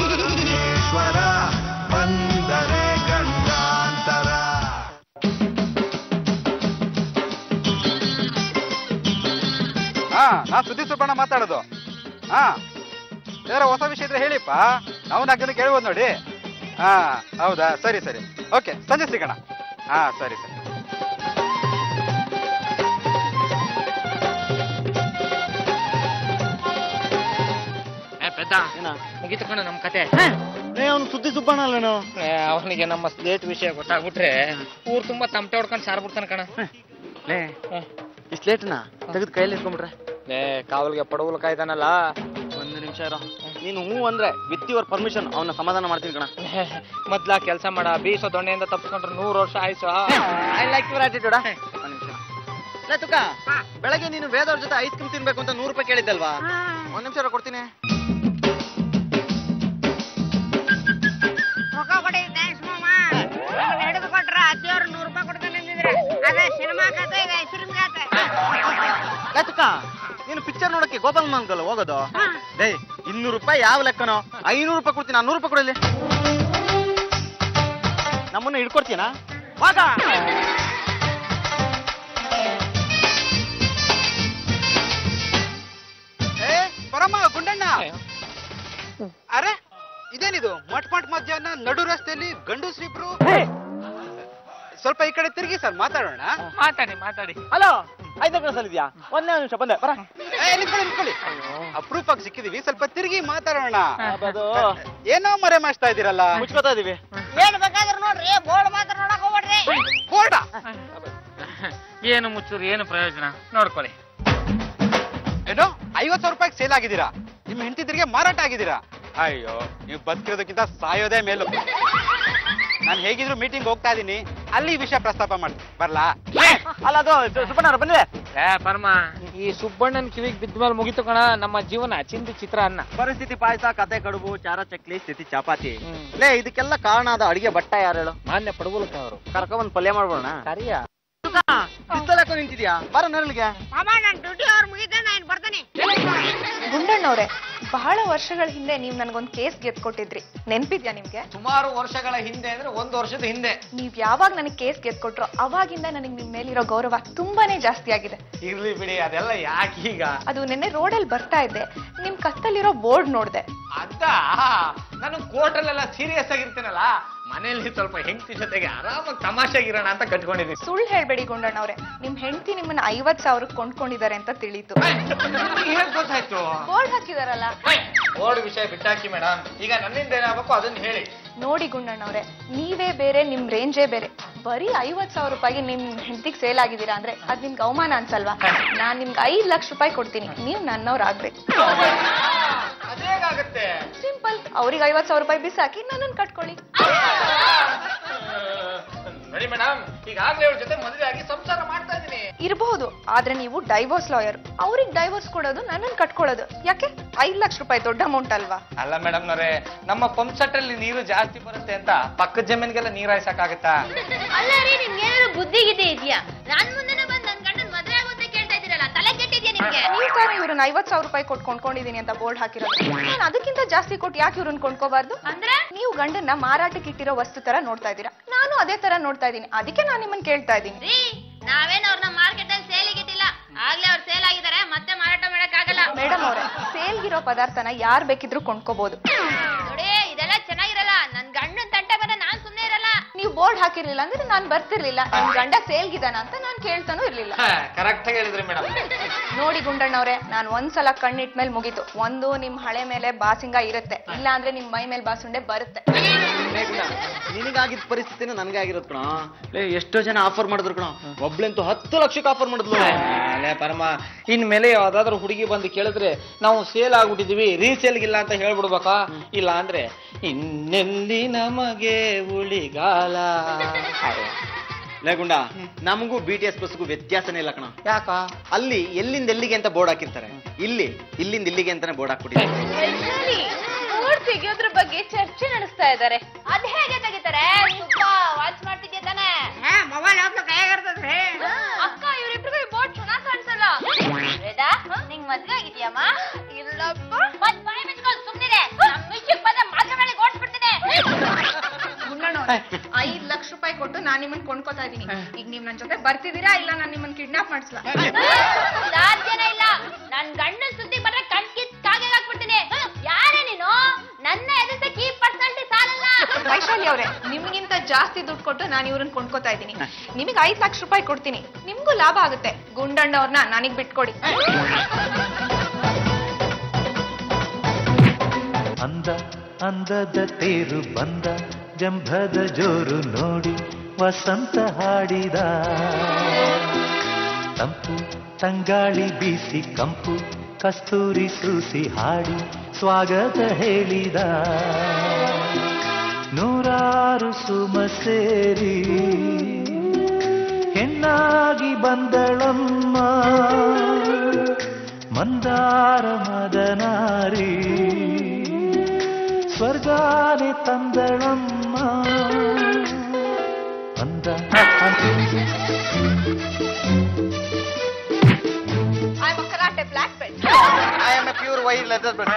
ಪರಮೇಶ್ವರ ಬಂದರೆ ಗಂಡಾಂತರ. ನಾ ಸುದ್ದಿ ಸುಬ್ಬಣ್ಣ ಮಾತಾಡೋದು. ಯಾರೋ ಹೊಸ ವಿಷಯ ಇದ್ರೆ ಹೇಳಿಪ್ಪ, ನಾವು 4 ಜನ ಕೇಳ್ಬೋದು ನೋಡಿ. ಹೌದಾ, ಸರಿ ಸರಿ, ಓಕೆ, ಸಂಜೆ ಸಿಗೋಣ. ಸರಿ ಸರಿ. ಮುಗಿತು ಕಣ ನಮ್ ಕತೆ. ಅವನು ಸುದ್ದಿ ಸುಬ್ಬಣ್ಣ ಅಲ್ಲೇನು? ಅವನಿಗೆ ನಮ್ಮ ಸ್ಲೇಟ್ ವಿಷಯ ಗೊತ್ತಾಗ್ಬಿಟ್ರೆ ಊರ್ ತುಂಬಾ ತಮಟೆ ಹೊಡ್ಕೊಂಡು ಸಾರ್ಬಿಡ್ತಾನ ಕಣ. ಈ ಸ್ಲೇಟ್ನ ತೆಗೆದು ಕೈಯಲ್ಲಿ ಇಟ್ಕೊಂಡ್ಬಿಟ್ರೆ ಕಾವಲ್ಗೆ ಪಡವಲ್ ಕಾಯ್ದಾನಲ್ಲ. 1 ನಿಮಿಷ ಇರೋ. ನೀನು ಹೂ ಅಂದ್ರೆ ವಿತ್ ಯುವರ್ ಪರ್ಮಿಷನ್ ಅವನ್ನ ಸಮಾಧಾನ ಮಾಡ್ತೀನಿ ಕಣ. ಮೊದ್ಲ ಕೆಲಸ ಮಾಡ, ಬೀಸೋ ದೊಣ್ಣೆಯಿಂದ ತಪ್ಪಿಸ್ಕೊಂಡ್ರೆ 100 ವರ್ಷ ಆಯ್ಸು. I like your attitude. 1 ನಿಮಿಷ. ತುಕ, ಬೆಳಗ್ಗೆ ನೀನು ವೇದವ್ರ ಜೊತೆ ಐಸ್ ಕ್ರೀಮ್ ತಿನ್ಬೇಕು ಅಂತ 100 ರೂಪಾಯಿ ಕೇಳಿದ್ದಲ್ವಾ? 1 ನಿಮಿಷ ಕೊಡ್ತೀನಿ. ಹಿಡಿದು ಕೊಟ್ರ ಅತ್ತಿಯವ್ರು 100 ರೂಪಾಯಿ ಕೊಡ್ತಾನೆ ಅಂದಿದ್ರೆ ಅದೇ ಸಿನಿಮಾ ಕತೆ, ಈಗ ಐಸ್ ಕ್ರೀಮ್ ಕತೆ. ತುಕ, ನೀನು ಪಿಕ್ಚರ್ ನೋಡಕ್ಕೆ ಗೋಪಾಲ್ ಮಾನ್ಗಲ್ಲ ಹೋಗೋದು? 200 ರೂಪಾಯಿ ಯಾವ ಲೆಕ್ಕನೋ? 500 ರೂಪಾಯಿ ಕೊಡ್ತೀನಿ. 100 ರೂಪಾಯಿ ಕೊಡಲಿ. ನಮ್ಮನ್ನ ಹಿಡ್ಕೊಡ್ತೀನಾ? ಪರಮ ಗುಂಡಣ್ಣ, ಅರೆ ಇದೇನಿದು ಮಟ್ ಮಧ್ಯಾಹ್ನ ನಡು ರಸ್ತೆಯಲ್ಲಿ ಗಂಡಸ್ರಿಬ್ರು? ಸ್ವಲ್ಪ ಈ ಕಡೆ ತಿರುಗಿ ಸರ್, ಮಾತಾಡೋಣ. ಮಾತಾಡಿ. ಹಲೋ, 5ನೇ ಕ್ಲಾಸಲ್ಲಿ ಇದೆಯಾ? 1 ನಿಮಿಷ ಬಂದೆ. ಬರ. ನಿಂತ್ಕೊಳ್ಳಿ. ಅಪ್ರೂಪಕ್ಕೆ ಸಿಕ್ಕಿದೀವಿ, ಸ್ವಲ್ಪ ತಿರುಗಿ ಮಾತಾಡೋಣ. ಏನೋ ಮರೆ ಮಾಡ್ತಾ ಇದೀರಲ್ಲ? ಮುಚ್ಕೋತಾ ಇದೀವಿ. ಏನ್ ಬೇಕಾದ್ರೂ ನೋಡ್ರಿ, ಬೋರ್ಡ್ ಮಾತ್ರ ನೋಡಕ್ ಹೋಗ್ಬೇಡ್ರಿ. ಬೋರ್ಡ ಏನು ಮುಚ್ಚೂರು, ಏನು ಪ್ರಯೋಜನ ನೋಡ್ಕೊಳ್ಳಿ. ಏನೋ 50,000 ರೂಪಾಯಿಗೆ ಸೇಲ್ ಆಗಿದ್ದೀರಾ? ನಿಮ್ಮ ಹೆಂಡತಿದ್ರಿಗೆ ಮಾರಾಟ ಆಗಿದ್ದೀರಾ? ಅಯ್ಯೋ, ನೀವು ಬದುಕಿರೋದಕ್ಕಿಂತ ಸಾಯೋದೇ ಮೇಲು. ನಾನು ಹೇಗಿದ್ರು ಮೀಟಿಂಗ್ ಹೋಗ್ತಾ ಇದೀನಿ, ಅಲ್ಲಿ ವಿಷಯ ಪ್ರಸ್ತಾಪ ಮಾಡ್ತೀನಿ. ಬರ್ಲಾ? ಅಲ್ಲ, ಅದು ಸುಬ್ಬಣ್ಣ ಬಂದಿದೆ. ಪರಮ, ಈ ಸುಬ್ಬಣ್ಣನ ಕಿವಿಗೆ ಬಿದ್ದ ಮೇಲೆ ಮುಗಿತು ಕಣ ನಮ್ಮ ಜೀವನ. ಚಿಂದಿ ಚಿತ್ರ ಅನ್ನ, ಪರಿಸ್ಥಿತಿ ಪಾಯಸ, ಕತೆ ಕಡುಬು, ಚಾರ ಚಕ್ಲಿ, ಸ್ಥಿತಿ ಚಾಪಾತಿ. ಇದಕ್ಕೆಲ್ಲ ಕಾರಣ ಆದ ಅಡಿಗೆ ಭಟ್ಟ ಯಾರು ಹೇಳು? ಮಾನ್ಯ ಪಡಗುಲಕ ಅವರು. ಕರ್ಕೊಂಡ್ ಪಲ್ಯ ಮಾಡ್ಬೋಣ. ಸರಿಯಾ? ಬಿಸ್ತಲಕ್ಕೂ ನಿಂತಿದ್ಯಾ? ಬರ ನೆರಳಿಗೆ. ಮಾಮ, ನಾನು ಡ್ಯೂಟಿ ಅವ್ರು ಮುಗಿದ್ರೆ ನಾನು ಬರ್ತೀನಿ. ಗುಂಡಣ್ಣವ್ರೆ, ಬಹಳ ವರ್ಷಗಳ ಹಿಂದೆ ನೀವು ನನಗೊಂದು ಕೇಸ್ ಗೆದ್ಕೊಟ್ಟಿದ್ರಿ, ನೆನ್ಪಿದ್ಯಾ ನಿಮ್ಗೆ? ಸುಮಾರು ವರ್ಷಗಳ ಹಿಂದೆ ಅಂದ್ರೆ 1 ವರ್ಷದ ಹಿಂದೆ. ನೀವ್ ಯಾವಾಗ ನನಗೆ ಕೇಸ್ ಗೆದ್ಕೊಟ್ರೋ ಅವಾಗಿಂದ ನನಗೆ ನಿಮ್ ಮೇಲಿರೋ ಗೌರವ ತುಂಬಾನೇ ಜಾಸ್ತಿ ಆಗಿದೆ. ಇರ್ಲಿ ಬಿಡಿ, ಅದೆಲ್ಲ ಯಾಕೆ ಈಗ? ಅದು ನಿನ್ನೆ ರೋಡಲ್ಲಿ ಬರ್ತಾ ಇದ್ದೆ, ನಿಮ್ ಕತ್ತಲ್ಲಿರೋ ಬೋರ್ಡ್ ನೋಡ್ದೆ. ಅದ ನಾನು ಕೋರ್ಟಲ್ಲೆಲ್ಲ ಸೀರಿಯಸ್ ಆಗಿರ್ತೇನಲ್ಲ, ಮನೆಯಲ್ಲಿ ಸ್ವಲ್ಪ ಹೆಂಡತಿ ಜೊತೆಗೆ ಆರಾಮಾಗಿ ತಮಾಷೆಗಿರೋಣ ಅಂತ ಕಟ್ಕೊಂಡಿದ್ದೀನಿ. ಸುಳ್ಳು ಹೇಳ್ಬೇಡಿ ಗುಂಡಣ್ಣವ್ರೆ, ನಿಮ್ ಹೆಂಡತಿ ನಿಮ್ಮನ್ನ 50,000 ಕೊಂಡ್ಕೊಂಡಿದ್ದಾರೆ ಅಂತ ತಿಳಿತು. ಗೊತ್ತಾಯ್ತು? ಬೋರ್ಡ್ ಹಾಕಿದಾರಲ್ಲ. ಬೋರ್ಡ್ ವಿಷಯ ಬಿಟ್ಟಾಕಿ ಮೇಡಮ್, ಈಗ ನನ್ನಿಂದ ಏನಾಗಬೇಕು ಅದನ್ನ ಹೇಳಿ. ನೋಡಿ ಗುಂಡಣ್ಣವ್ರೆ, ನೀವೇ ಬೇರೆ, ನಿಮ್ ರೇಂಜೇ ಬೇರೆ. ಬರೀ 50,000 ರೂಪಾಯಿಗೆ ನಿಮ್ ಹೆಂಡತಿಗೆ ಸೇಲ್ ಆಗಿದ್ದೀರಾ ಅಂದ್ರೆ ಅದ್ ನಿಮ್ಗೆ ಅವಮಾನ ಅನ್ಸಲ್ವಾ? ನಾನ್ ನಿಮ್ಗೆ 5 ಲಕ್ಷ ರೂಪಾಯಿ ಕೊಡ್ತೀನಿ, ನೀವ್ ನನ್ನವ್ರಾಗ್ಬೇಕು. ಅದೇಗಾಗತ್ತೆ? ಸಿಂಪಲ್, ಅವ್ರಿಗೆ 50,000 ರೂಪಾಯಿ ಬಿಸಾಕಿ ನನ್ನನ್ನು ಕಟ್ಕೊಳ್ಳಿ. ನೋಡಿ ಮೇಡಮ್, ಈಗಾಗಲೇ ಅವ್ರ ಜೊತೆ ಮದುವೆ ಆಗಿ ಸಂಸಾರ ಮಾಡ್ತಾ ಇದ್ದೀನಿ. ಇರಬಹುದು, ಆದ್ರೆ ನೀವು ಡೈವೋರ್ಸ್ ಲಾಯರ್, ಅವ್ರಿಗೆ ಡೈವೋರ್ಸ್ ಕೊಡೋದು, ನನ್ನನ್ನು ಕಟ್ಕೊಳ್ಳೋದು ಯಾಕೆ? 5 ಲಕ್ಷ ರೂಪಾಯಿ ದೊಡ್ಡ ಅಮೌಂಟ್ ಅಲ್ವಾ? ಅಲ್ಲ ಮೇಡಮ್ ನವರೇ, ನಮ್ಮ ಪಂಪ್ ಸೆಟ್ ಅಲ್ಲಿ ನೀರು ಜಾಸ್ತಿ ಬರುತ್ತೆ ಅಂತ ಪಕ್ಕದ ಜಮೀನ್ಗೆಲ್ಲ ನೀರ್ ಹಾಯ್ಸಕ್ಕಾಗತ್ತಾ? ಅಲ್ಲ ರೀ, ನಿಮ್ಗೆ ಏನಾದ್ರು ಬುದ್ಧಿಗಿದೆ ಇದೆಯಾ? ನಾನ್ ಮುಂದೆನೆ ಬಂದು ನನ್ ಗಂಡನ್ ಮದುವೆ ಆಗುತ್ತೆ ಕೇಳ್ತಾ ಇದ್ದೀರಲ್ಲ, ತಲೆ ಕೆಟ್ಟಿದ್ಯಾ ನಿಮ್ಗೆ? ನೀವು ತಾನೇ ಇವ್ರನ್ನ 50,000 ರೂಪಾಯಿ ಕೊಟ್ಟು ಕೊಂಡ್ಕೊಂಡಿದೀನಿ ಅಂತ ಬೋರ್ಡ್ ಹಾಕಿರೋದು. ನಾನು ಅದಕ್ಕಿಂತ ಜಾಸ್ತಿ ಕೊಟ್ಟು ಯಾಕೆ ಇವ್ರನ್ನ ಕೊಂಡ್ಕೋಬಾರ್ದು? ಅಂದ್ರೆ ನೀವು ಗಂಡನ್ನ ಮಾರಾಟಕ್ಕೆ ಇಟ್ಟಿರೋ ವಸ್ತು ತರ ನೋಡ್ತಾ ಇದ್ದೀರಾ, ನಾನು ಅದೇ ತರ ನೋಡ್ತಾ ಇದ್ದೀನಿ, ಅದಕ್ಕೆ ನಾನು ನಿಮ್ಮನ್ನ ಕೇಳ್ತಾ ಇದ್ದೀನಿ. ರೀ, ನಾವೇನ್ ಅವ್ರನ್ನ ಮಾರ್ಕೆಟ್ ಅಲ್ಲಿ ಸೇಲಿಗೆ ಇಟ್ಟಿಲ್ಲ, ಆಗ್ಲೇ ಅವ್ರು ಸೇಲ್ ಆಗಿದ್ದಾರೆ, ಮತ್ತೆ ಮಾರಾಟ ಮಾಡಕ್ ಆಗಲ್ಲ. ಮೇಡಮ್ ಅವರೇ, ಸೇಲ್ಗಿರೋ ಪದಾರ್ಥನ ಯಾರ್ ಬೇಕಿದ್ರು ಕೊಂಡ್ಕೋಬಹುದು. ನೋಡಿ, ಇದೆಲ್ಲ ಚೆನ್ನಾಗಿರಲ್ಲ. ನನ್ ಗಂಡನ್ ತಂಟೆ ಬಂದ ನಾನ್ ಸುಮ್ನೆ ಇರಲ್ಲ. ನೀವು ಬೋರ್ಡ್ ಹಾಕಿರ್ಲಿಲ್ಲ ಅಂದ್ರೆ ನಾನ್ ಬರ್ತಿರ್ಲಿಲ್ಲ. ನಿಮ್ ಗಂಡ ಸೇಲ್ಗಿದಾನ ಅಂತ ನಾನ್ ಕೇಳ್ತಾನೂ ಇರ್ಲಿಲ್ಲ. ಕರೆಕ್ಟ್ ಆಗಿ ಹೇಳಿದ್ರಿ ಮೇಡಮ್. ನೋಡಿ ಗುಂಡಣ್ಣವ್ರೆ, ನಾನು ಒಂದ್ಸಲ ಕಣ್ಣಿಟ್ಮೇಲೆ ಮುಗೀತು. ಒಂದು ನಿಮ್ ಹಳೆ ಮೇಲೆ ಬಾಸಿಂಗ ಇರುತ್ತೆ, ಇಲ್ಲ ಅಂದ್ರೆ ನಿಮ್ ಮೈ ಮೇಲೆ ಬಾಸುಂಡೆ ಬರುತ್ತೆ. ನಿನಗಾಗಿದ್ದ ಪರಿಸ್ಥಿತಿನ ನನಗಾಗಿರೋದು ಕಣ. ಎಷ್ಟೋ ಜನ ಆಫರ್ ಮಾಡಿದ್ರು ಕಣ, ಒಬ್ಳಂತೂ 10 ಲಕ್ಷಕ್ಕೆ ಆಫರ್ ಮಾಡಿದ್ಲು. ಪರಮ, ಇನ್ಮೇಲೆ ಯಾವ್ದಾದ್ರು ಹುಡುಗಿ ಬಂದು ಕೇಳಿದ್ರೆ ನಾವು ಸೇಲ್ ಆಗ್ಬಿಟ್ಟಿದೀವಿ, ರೀಸೇಲ್ಗಿಲ್ಲ ಅಂತ ಹೇಳ್ಬಿಡ್ಬೇಕಾ? ಇಲ್ಲ ಅಂದ್ರೆ ಇನ್ನೆಲ್ಲಿ ನಮಗೆ ಉಳಿಗಾಲ. ಲೇಗುಂಡ, ನಮಗೂ BTS ಬಸ್ಗೂ ವ್ಯತ್ಯಾಸನೇ ಇಲ್ಲ ಕಣ. ಯಾಕ? ಅಲ್ಲಿ ಎಲ್ಲಿಂದ ಎಲ್ಲಿಗೆ ಅಂತ ಬೋರ್ಡ್ ಹಾಕಿರ್ತಾರೆ, ಇಲ್ಲಿ ಇಲ್ಲಿಂದ ಇಲ್ಲಿಗೆ ಅಂತಾನೆ ಬೋರ್ಡ್ ಹಾಕ್ಬಿಟ್ಟಿದ್ದಾರೆ. ಬೋರ್ಡ್ ತೆಗಿಯೋದ್ರ ಬಗ್ಗೆ ಚರ್ಚೆ ನಡೆಸ್ತಾ ಇದ್ದಾರೆ. ಅದ್ ಹೇಗೆ ತೆಗಿತಾರೆ? ತುಂಬಾ ವಾಚ್ ಮಾಡ್ತಿದ್ಯಾ ತಾನೆ? ಮೊಬೈಲ್ ಯಾವ್ದು ಕೈಯಾಗಿರ್ತದೆ. ಅಕ್ಕ, ಇವ್ರಿಬ್ರಿಗೂ ಈ ಬೋರ್ಡ್ ಚೆನ್ನಾಗ್ ಕಾಣಿಸಲ್ಲ. ವೇದಾ, ನಿಂಗ್ ಮದ್ವೆ ಆಗಿದ್ಯಮ್ಮ? ಇಲ್ಲಪ್ಪ. ಮತ್ ಬಾಯಿ ಮುಚ್ಕೊಂಡು ಸುಮ್ನಿರೆ. ನಮ್ ವಿಷಯಕ್ಕೆ ಬಂದ ಮಾತಾಡ 5 ಲಕ್ಷ ರೂಪಾಯಿ ಕೊಟ್ಟು ನಾನ್ ನಿಮ್ಮನ್ ಕೊಂಡ್ಕೋತಾ ಇದೀನಿ. ಈಗ ನೀವ್ ನನ್ ಜೊತೆ ಬರ್ತಿದ್ದೀರಾ ಇಲ್ಲ ನಾನ್ ನಿಮ್ಮನ್ ಕಿಡ್ನಾಪ್ ಮಾಡಿಸ್ಲಾ? ಸಾಧ್ಯನೇ ಇಲ್ಲ. ನನ್ ಗಂಡನ ಸುದ್ದಿ ಬಂದ್ರೆ ಕಣ್ಕಿತ್ ಕಾಗೆ ಹಾಕ್ಬಿಡ್ತೀನಿ. ಯಾರೇ ನೀನು? ನನ್ನ ಎದುರಿಸಕ್ಕೆ ಈ ಪರ್ಸೆಂಟ್ ಸಾಲಲ್ಲ. ವೈಶಾಲಿ ಅವ್ರೆ, ನಿಮ್ಗಿಂತ ಜಾಸ್ತಿ ದುಡ್ಡು ಕೊಟ್ಟು ನಾನು ಇವ್ರನ್ನ ಕೊಂಡ್ಕೋತಾ ಇದ್ದೀನಿ. ನಿಮಗೆ 5 ಲಕ್ಷ ರೂಪಾಯಿ ಕೊಡ್ತೀನಿ, ನಿಮ್ಗೂ ಲಾಭ ಆಗುತ್ತೆ. ಗುಂಡಣ್ಣವ್ರನ್ನ ನನಗ್ ಬಿಟ್ಕೊಡಿ. ಅಂದ ಅಂದದ ತೇರು ಬಂದ, ಜಂಭದ ಜೋರು ನೋಡಿ ವಸಂತ ಹಾಡಿದ. ತಂಪು ತಂಗಾಳಿ ಬೀಸಿ ಕಂಪು ಕಸ್ತೂರಿ ಸೂಸಿ ಹಾಡಿ ಸ್ವಾಗತ ಹೇಳಿದ. ನೂರಾರು ಸುಮ ಸೇರಿ ಹೆಣ್ಣಾಗಿ ಬಂದಳಮ್ಮ, ಮಂದಾರ ಮದನಾರಿ ಸ್ವರ್ಗಾನೆ ತಂದಳಮ್ಮ. ಅಂದ I'm a karate black belt. I am a pure white leather belt.